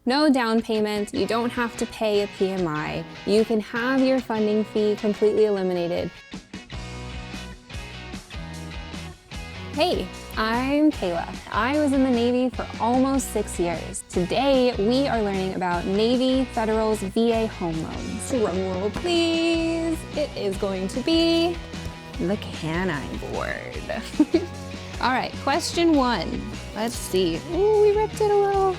No down payment, you don't have to pay a PMI, you can have your funding fee completely eliminated. Hey, I'm Kayla. I was in the Navy for almost 6 years. Today, we are learning about Navy Federal's VA home loans. Drum roll, please. It is going to be the canine board. All right, question 1. Let's see. Ooh, we ripped it a little.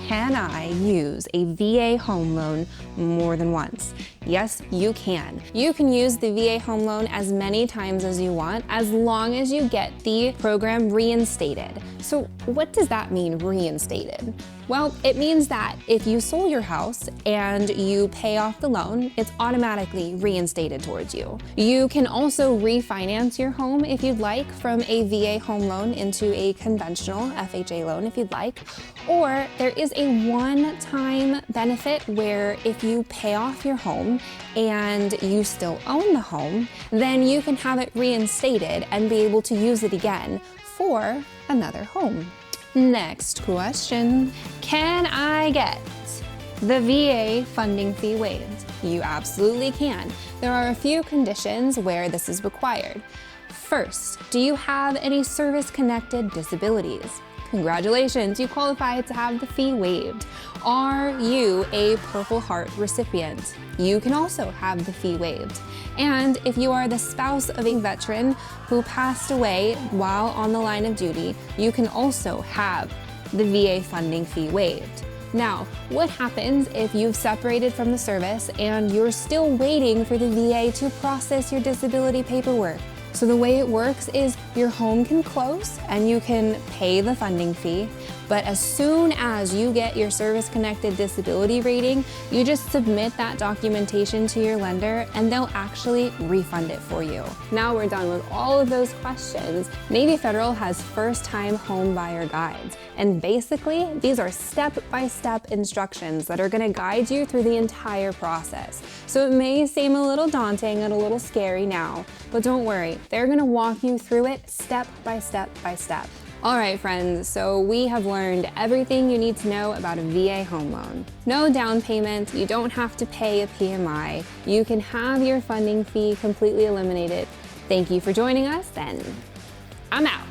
Can I use a VA home loan more than once? Yes, you can. You can use the VA home loan as many times as you want, as long as you get the program reinstated. So what does that mean, reinstated? Well, it means that if you sold your house and you pay off the loan, it's automatically reinstated towards you. You can also refinance your home if you'd like from a VA home loan into a conventional FHA loan if you'd like. Or there is a one-time benefit where if you pay off your home and you still own the home, then you can have it reinstated and be able to use it again for another home. Next question, can I get the VA funding fee waived? You absolutely can. There are a few conditions where this is required. First, do you have any service-connected disabilities? Congratulations, you qualify to have the fee waived. Are you a Purple Heart recipient? You can also have the fee waived. And if you are the spouse of a veteran who passed away while on the line of duty, you can also have the VA funding fee waived. Now, what happens if you've separated from the service and you're still waiting for the VA to process your disability paperwork? So the way it works is your home can close and you can pay the funding fee, but as soon as you get your service-connected disability rating, you just submit that documentation to your lender and they'll actually refund it for you. Now we're done with all of those questions. Navy Federal has first-time home buyer guides, and basically these are step-by-step instructions that are going to guide you through the entire process. So it may seem a little daunting and a little scary now, but don't worry, they're going to walk you through it step by step by step. All right, friends, so we have learned everything you need to know about a VA home loan. No down payment, you don't have to pay a PMI, you can have your funding fee completely eliminated. Thank you for joining us, and I'm out.